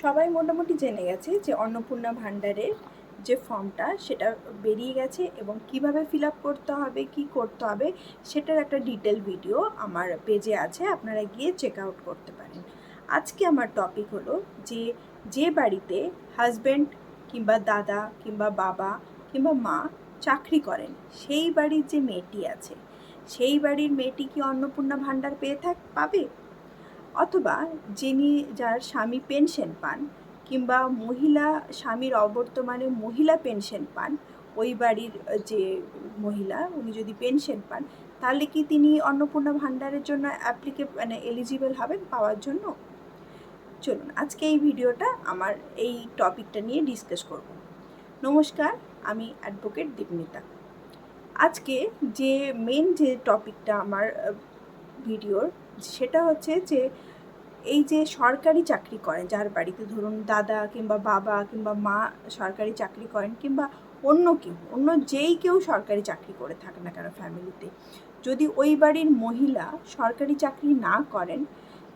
সবাই মোটামুটি জেনে গেছে যে অন্নপূর্ণা ভাণ্ডারের যে ফর্মটা সেটা বেরিয়ে গেছে এবং কিভাবে ফিল আপ করতে হবে, কি করতে হবে সেটার একটা ডিটেল ভিডিও আমার পেজে আছে, আপনারা গিয়ে চেক আউট করতে পারেন। আজকে আমার টপিক হলো যে বাড়িতে হাজব্যান্ড কিংবা দাদা কিংবা বাবা কিংবা মা চাকরি করেন, সেই বাড়ির যে মেয়েটি আছে সেই বাড়ির মেয়েটি কি অন্নপূর্ণা ভাণ্ডার পাবে, অথবা যার স্বামী পেনশন পান কিংবা মহিলা স্বামীর অবর্তমানে মহিলা পেনশন পান, ওই বাড়ির যে মহিলা উনি যদি পেনশন পান তাহলে কি তিনি অন্নপূর্ণা ভাণ্ডারের জন্য এলিজিবল হবেন পাওয়ার জন্য? চলুন আজকে এই ভিডিওটা আমার এই টপিকটা নিয়ে ডিসকাস করব। নমস্কার, আমি অ্যাডভোকেট দীপমিতা। আজকে যে টপিকটা আমার ভিডিওর সেটা হচ্ছে যে এই যে সরকারি চাকরি করেন, যার বাড়িতে ধরুন দাদা কিংবা বাবা কিংবা মা সরকারি চাকরি করেন, কিংবা অন্য যেই কেউ সরকারি চাকরি করে থাকে না কেন ফ্যামিলিতে, যদি ওই বাড়ির মহিলা সরকারি চাকরি না করেন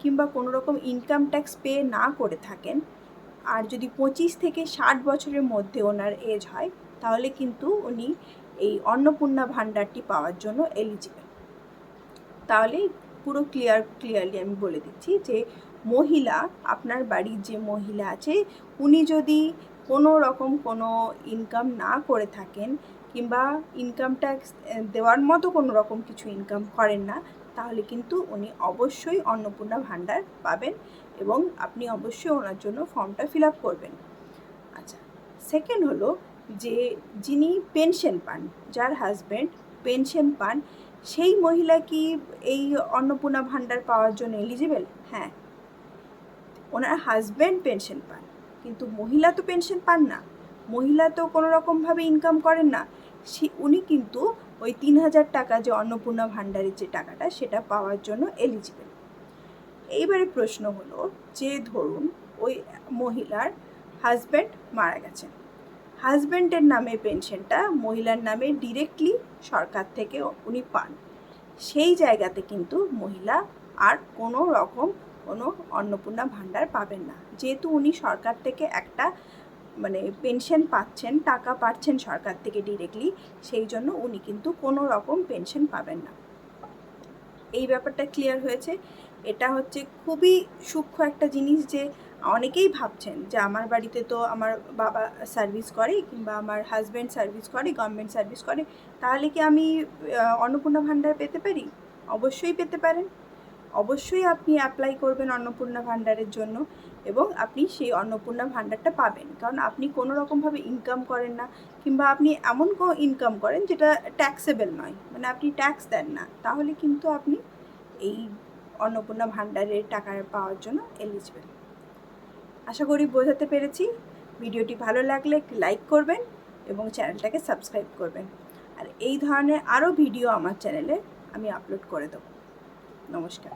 কিংবা কোনো রকম ইনকাম ট্যাক্স পে না করে থাকেন, আর যদি 25 থেকে 60 বছরের মধ্যে ওনার এজ হয়, তাহলে কিন্তু উনি এই অন্নপূর্ণা ভাণ্ডারটি পাওয়ার জন্য এলিজিবল। তাহলে পুরো ক্লিয়ারলি আমি বলে দিচ্ছি যে মহিলা, আপনার বাড়ির যে মহিলা আছে উনি যদি কোনো রকম কোনো ইনকাম না করে থাকেন কিংবা ইনকাম ট্যাক্স দেওয়ার মতো কোনো রকম কিছু ইনকাম করেন না, তাহলে কিন্তু উনি অবশ্যই অন্নপূর্ণা ভাণ্ডার পাবেন এবং আপনি অবশ্যই ওনার জন্য ফর্মটা ফিল আপ করবেন। আচ্ছা, সেকেন্ড হলো যে যিনি পেনশন পান, যার হাজব্যান্ড পেনশন পান, সেই মহিলা কি এই অন্নপূর্ণা ভাণ্ডার পাওয়ার জন্য এলিজিবল? হ্যাঁ, ওনার হাজব্যান্ড পেনশন পান, কিন্তু মহিলা তো পেনশন পান না, মহিলা তো কোনো রকমভাবে ইনকাম করেন না, উনি কিন্তু ওই 3000 টাকা যে অন্নপূর্ণা ভাণ্ডারের যে টাকাটা সেটা পাওয়ার জন্য এলিজিবল। এইবারে প্রশ্ন হলো যে ধরুন ওই মহিলার হাজব্যান্ড মারা গেছেন, হাজব্যান্ডের নামে পেনশনটা মহিলার নামে ডিরেক্টলি সরকার থেকে উনি পান, সেই জায়গাতে কিন্তু মহিলা আর কোনো অন্নপূর্ণা ভাণ্ডার পাবেন না, যেহেতু উনি সরকার থেকে একটা পেনশন পাচ্ছেন, টাকা পাচ্ছেন সরকার থেকে ডিরেক্টলি, সেই জন্য উনি কিন্তু কোনো রকম পেনশন পাবেন না। এই ব্যাপারটা ক্লিয়ার হয়েছে। এটা হচ্ছে খুবই সূক্ষ্ম একটা জিনিস, যে অনেকেই ভাবছেন যে আমার বাড়িতে তো আমার বাবা সার্ভিস করে কিংবা আমার হাজব্যান্ড সার্ভিস করে, গভর্নমেন্ট সার্ভিস করে, তাহলে কি আমি অন্নপূর্ণা ভাণ্ডার পেতে পারি? অবশ্যই পেতে পারেন। অবশ্যই আপনি অ্যাপ্লাই করবেন অন্নপূর্ণা ভাণ্ডারের জন্য এবং আপনি সেই অন্নপূর্ণা ভাণ্ডারটা পাবেন, কারণ আপনি কোনো রকমভাবে ইনকাম করেন না কিংবা আপনি এমন কোনো ইনকাম করেন যেটা ট্যাক্সেবল নয়, আপনি ট্যাক্স দেন না, তাহলে কিন্তু আপনি এই অন্নপূর্ণা ভাণ্ডারের টাকা পাওয়ার জন্য এলিজিবল। আশা করি বোঝাতে পেরেছি। ভিডিওটি ভালো লাগলে একটি লাইক করবেন এবং চ্যানেলটাকে সাবস্ক্রাইব করবেন, আর এই ধরনের আরও ভিডিও আমার চ্যানেলে আমি আপলোড করে দেবো। নমস্কার।